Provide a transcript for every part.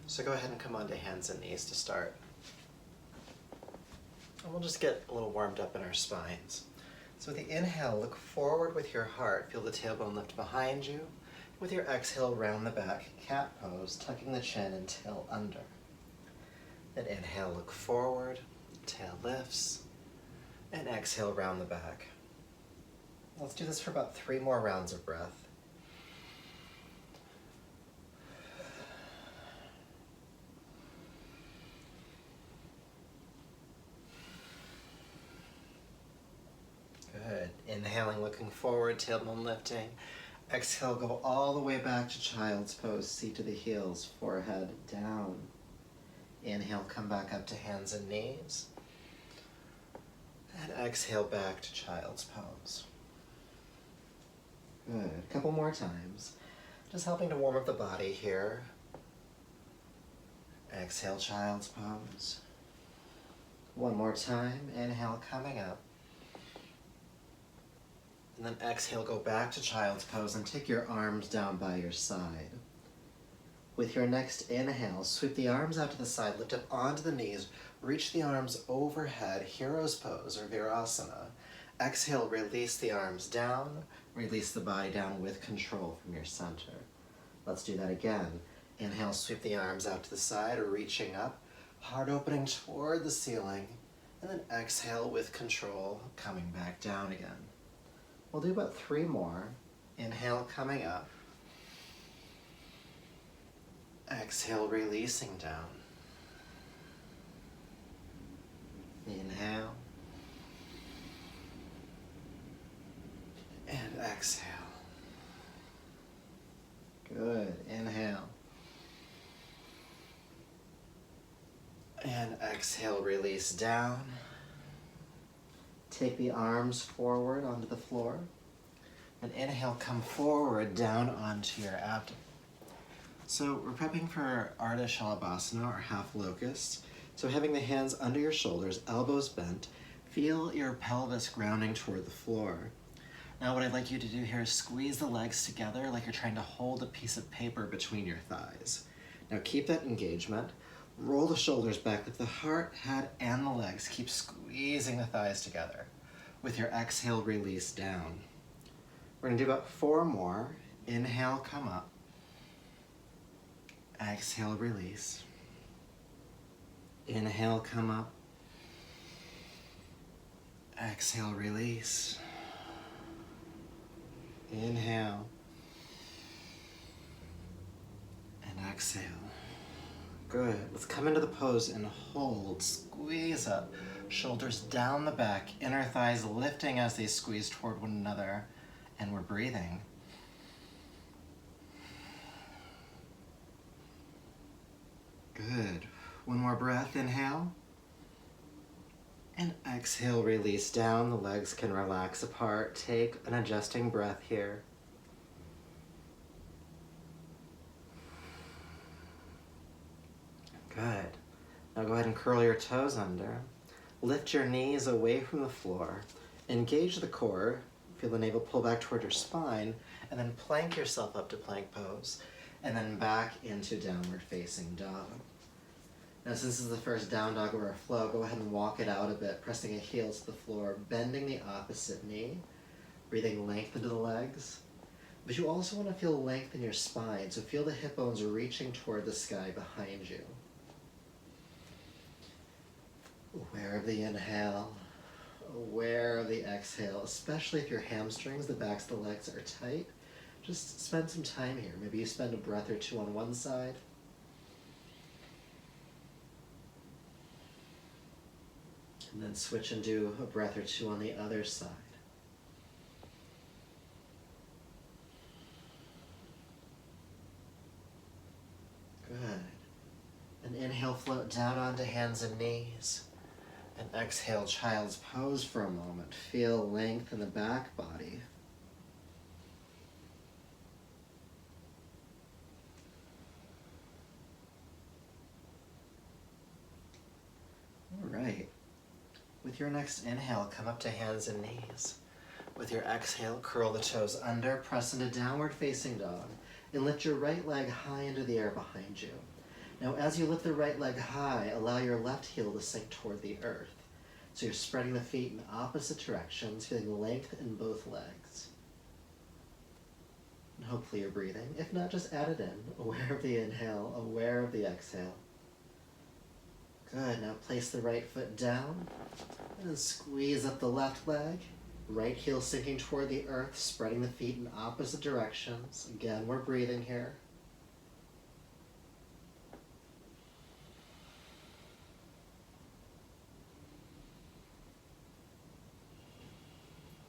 So go ahead and come onto hands and knees to start. And we'll just get a little warmed up in our spines. So with the inhale, look forward with your heart. Feel the tailbone lift behind you. With your exhale, round the back, cat pose, tucking the chin and tail under. Then inhale, look forward, tail lifts, and exhale, round the back. Let's do this for about 3 more rounds of breath. Good. Inhaling, looking forward, tailbone lifting. Exhale, go all the way back to child's pose, seat to the heels, forehead down. Inhale, come back up to hands and knees. And exhale back to child's pose. Good. A couple more times. Just helping to warm up the body here. Exhale, child's pose. One more time. Inhale, coming up. And then exhale, go back to child's pose and take your arms down by your side. With your next inhale, sweep the arms out to the side, lift up onto the knees, reach the arms overhead, hero's pose or virasana. Exhale, release the arms down, release the body down with control from your center. Let's do that again. Inhale, sweep the arms out to the side, reaching up, heart opening toward the ceiling, and then exhale with control, coming back down again. We'll do about 3 more. Inhale, coming up. Exhale, releasing down. Inhale. And exhale. Good. Inhale. And exhale, release down. Take the arms forward onto the floor. And inhale, come forward down onto your abdomen. So we're prepping for Ardha Shalabhasana, or half locust. So having the hands under your shoulders, elbows bent, feel your pelvis grounding toward the floor. Now what I'd like you to do here is squeeze the legs together like you're trying to hold a piece of paper between your thighs. Now keep that engagement. Roll the shoulders back, lift the heart, head, and the legs. Keep squeezing the thighs together. With your exhale, release down. We're gonna do about 4 more. Inhale, come up. Exhale, release. Inhale, come up. Exhale, release. Inhale. And exhale. Good. Let's come into the pose and hold. Squeeze up. Shoulders down the back. Inner thighs lifting as they squeeze toward one another. And we're breathing. Good. 1 more breath. Inhale. And exhale, release down. The legs can relax apart. Take an adjusting breath here. Good. Now go ahead and curl your toes under. Lift your knees away from the floor. Engage the core. Feel the navel pull back toward your spine. And then plank yourself up to plank pose. And then back into downward facing dog. Now since this is the first down dog of our flow, go ahead and walk it out a bit, pressing a heel to the floor, bending the opposite knee, breathing length into the legs. But you also want to feel length in your spine, so feel the hip bones reaching toward the sky behind you. Aware of the inhale, aware of the exhale, especially if your hamstrings, the backs of the legs are tight. Just spend some time here. Maybe you spend a breath or 2 on one side. And then switch and do a breath or 2 on the other side. Good. And inhale, float down onto hands and knees. And exhale, child's pose for a moment. Feel length in the back body. All right. With your next inhale, come up to hands and knees. With your exhale, curl the toes under, press into downward facing dog, and lift your right leg high into the air behind you. Now as you lift the right leg high, allow your left heel to sink toward the earth. So you're spreading the feet in opposite directions, feeling length in both legs. And hopefully you're breathing. If not, just add it in. Aware of the inhale, aware of the exhale. Good, now place the right foot down and squeeze up the left leg. Right heel sinking toward the earth, spreading the feet in opposite directions. Again, we're breathing here.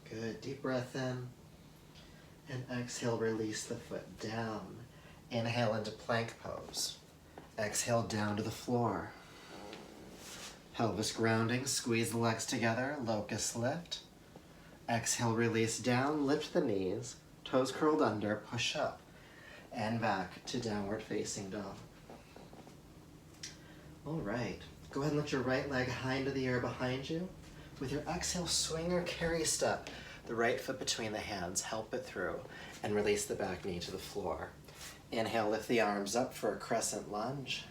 Good, deep breath in. And exhale, release the foot down. Inhale into plank pose. Exhale down to the floor. Pelvis grounding, squeeze the legs together, locust lift. Exhale, release down, lift the knees, toes curled under, push up, and back to downward facing dog. All right, go ahead and lift your right leg high into the air behind you. With your exhale, swing or carry step, the right foot between the hands, help it through, and release the back knee to the floor. Inhale, lift the arms up for a crescent lunge.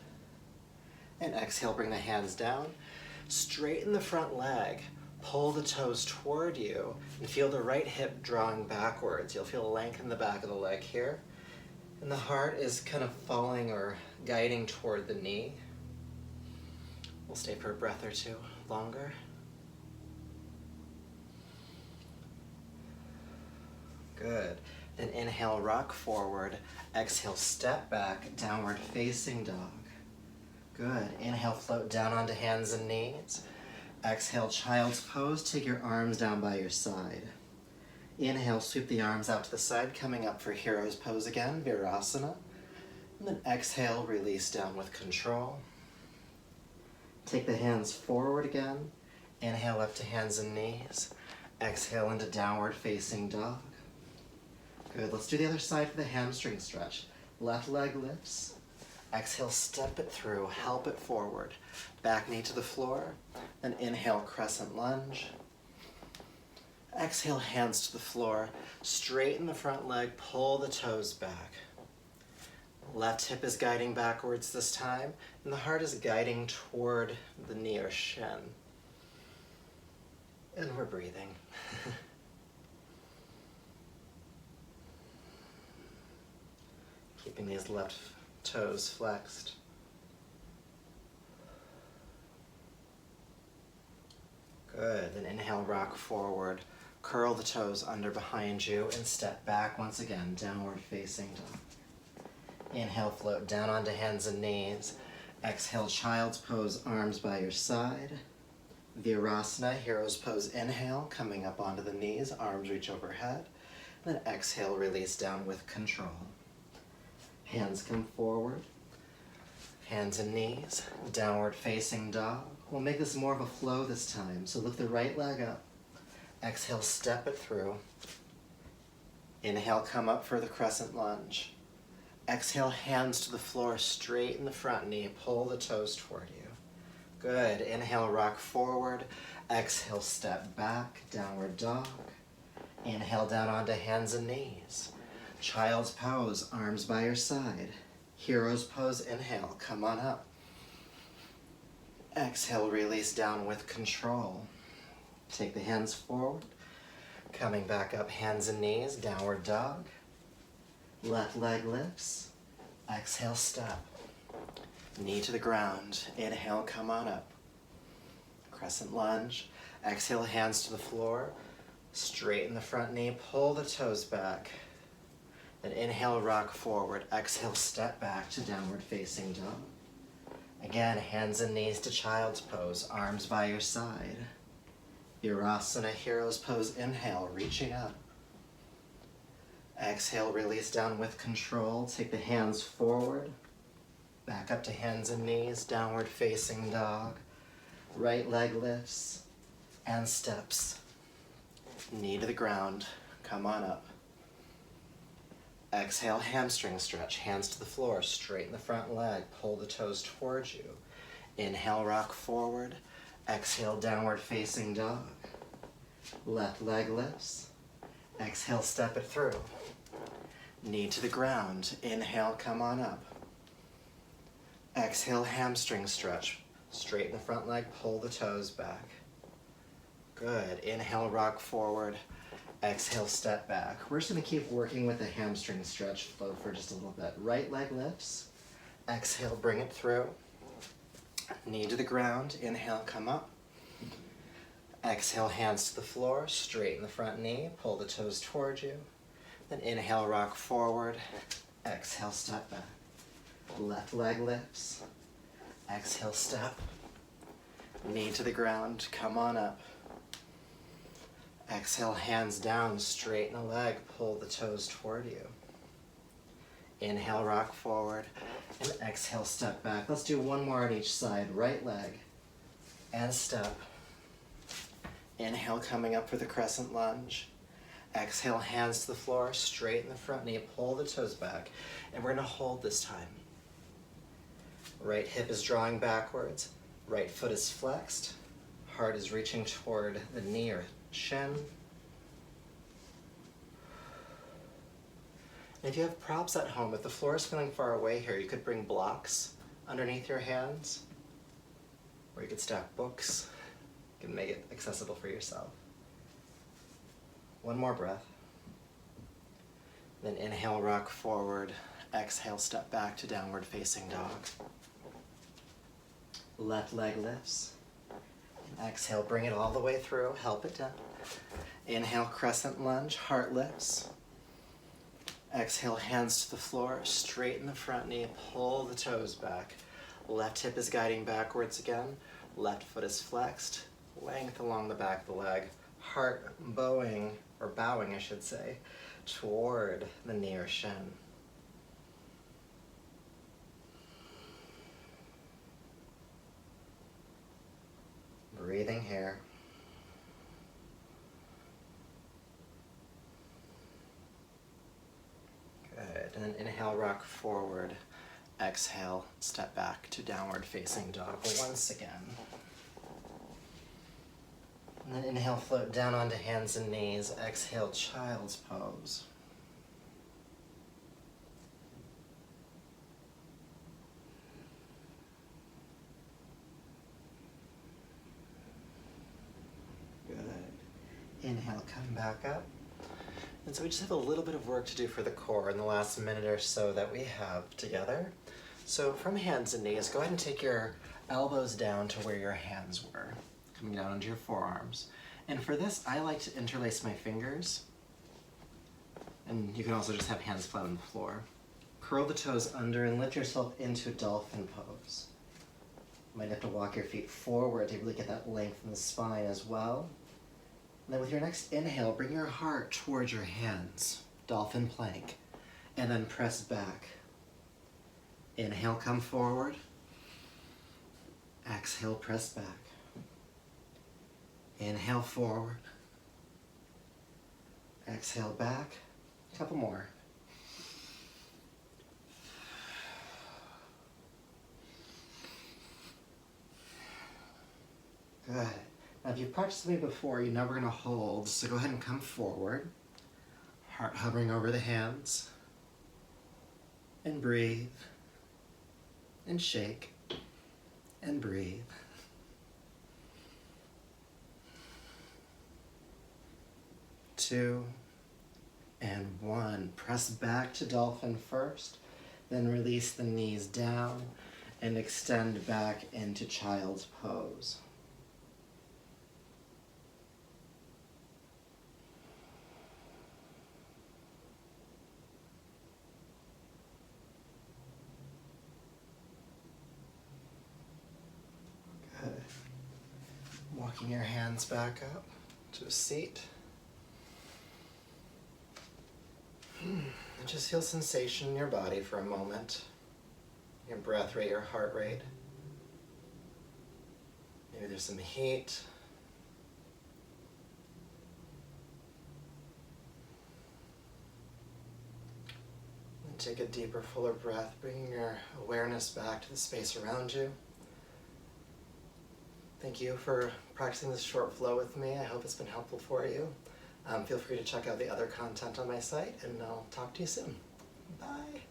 And exhale, bring the hands down. Straighten the front leg. Pull the toes toward you and feel the right hip drawing backwards. You'll feel length in the back of the leg here. And the heart is kind of falling or guiding toward the knee. We'll stay for a breath or two longer. Good. Then inhale, rock forward. Exhale, step back, downward facing dog. Good. Inhale, float down onto hands and knees. Exhale, child's pose. Take your arms down by your side. Inhale, sweep the arms out to the side, coming up for hero's pose again, Virasana. And then exhale, release down with control. Take the hands forward again. Inhale up to hands and knees. Exhale into downward facing dog. Good, let's do the other side for the hamstring stretch. Left leg lifts. Exhale, step it through, help it forward. Back knee to the floor. Then inhale, crescent lunge. Exhale, hands to the floor. Straighten the front leg, pull the toes back. Left hip is guiding backwards this time, and the heart is guiding toward the knee or shin. And we're breathing. Keeping these left toes flexed. Good, then inhale, rock forward. Curl the toes under behind you and step back once again, downward facing dog. Inhale, float down onto hands and knees. Exhale, child's pose, arms by your side. Virasana, hero's pose, inhale, coming up onto the knees, arms reach overhead. Then exhale, release down with control. Hands come forward. Hands and knees, downward facing dog. We'll make this more of a flow this time, so lift the right leg up. Exhale, step it through. Inhale, come up for the crescent lunge. Exhale, hands to the floor, straighten the front knee, pull the toes toward you. Good, inhale, rock forward. Exhale, step back, downward dog. Inhale, down onto hands and knees. Child's pose, arms by your side. Hero's pose, inhale, come on up. Exhale, release down with control. Take the hands forward. Coming back up, hands and knees, downward dog. Left leg lifts. Exhale, step. Knee to the ground. Inhale, come on up. Crescent lunge. Exhale, hands to the floor. Straighten the front knee, pull the toes back. Then inhale, rock forward. Exhale, step back to downward facing dog. Again, hands and knees to child's pose, arms by your side. Virasana, hero's pose, inhale, reaching up. Exhale, release down with control. Take the hands forward. Back up to hands and knees, downward facing dog. Right leg lifts and steps. Knee to the ground, come on up. Exhale, hamstring stretch, hands to the floor, straighten the front leg, pull the toes towards you. Inhale, rock forward. Exhale, downward facing dog. Left leg lifts. Exhale, step it through. Knee to the ground. Inhale, come on up. Exhale, hamstring stretch. Straighten the front leg, pull the toes back. Good. Inhale, rock forward. Exhale, step back. We're just gonna keep working with the hamstring stretch flow for just a little bit. Right leg lifts. Exhale, bring it through. Knee to the ground. Inhale, come up. Exhale, hands to the floor. Straighten the front knee. Pull the toes towards you. Then inhale, rock forward. Exhale, step back. Left leg lifts. Exhale, step. Knee to the ground. Come on up. Exhale, hands down. Straighten the leg. Pull the toes toward you. Inhale, rock forward. And exhale, step back. Let's do one more on each side. Right leg. And step. Inhale, coming up for the crescent lunge. Exhale, hands to the floor. Straighten the front knee. Pull the toes back. And we're going to hold this time. Right hip is drawing backwards. Right foot is flexed. Heart is reaching toward the knee or shin. And if you have props at home, if the floor is feeling far away here, you could bring blocks underneath your hands, or you could stack books. You can make it accessible for yourself. One more breath. Then inhale, rock forward. Exhale, step back to downward facing dog. Left leg lifts. Exhale, bring it all the way through. Help it down. Inhale, crescent lunge. Heart lifts. Exhale, hands to the floor. Straighten the front knee. Pull the toes back. Left hip is guiding backwards again. Left foot is flexed. Length along the back of the leg. Heart bowing, or bowing I should say, toward the knee or shin. Breathing here. Good. And then inhale, rock forward. Exhale, step back to downward facing dog once again. And then inhale, float down onto hands and knees. Exhale, child's pose. Good. Inhale, come back up. And so we just have a little bit of work to do for the core in the last minute or so that we have together. So from hands and knees, go ahead and take your elbows down to where your hands were, coming down onto your forearms. And for this, I like to interlace my fingers. And you can also just have hands flat on the floor. Curl the toes under and lift yourself into dolphin pose. You might have to walk your feet forward to really get that length in the spine as well. And then with your next inhale, bring your heart towards your hands, dolphin plank, and then press back. Inhale, come forward. Exhale, press back. Inhale, forward. Exhale, back. A couple more. Good. Now, if you've practiced with me before, you know we're going to hold, so go ahead and come forward. Heart hovering over the hands. And breathe. And shake. And breathe. Two. And one. Press back to dolphin first. Then release the knees down and extend back into child's pose. Walking your hands back up to a seat. And just feel sensation in your body for a moment. Your breath rate, your heart rate. Maybe there's some heat. And take a deeper, fuller breath, bringing your awareness back to the space around you. Thank you for practicing this short flow with me. I hope it's been helpful for you. Feel free to check out the other content on my site, and I'll talk to you soon. Bye.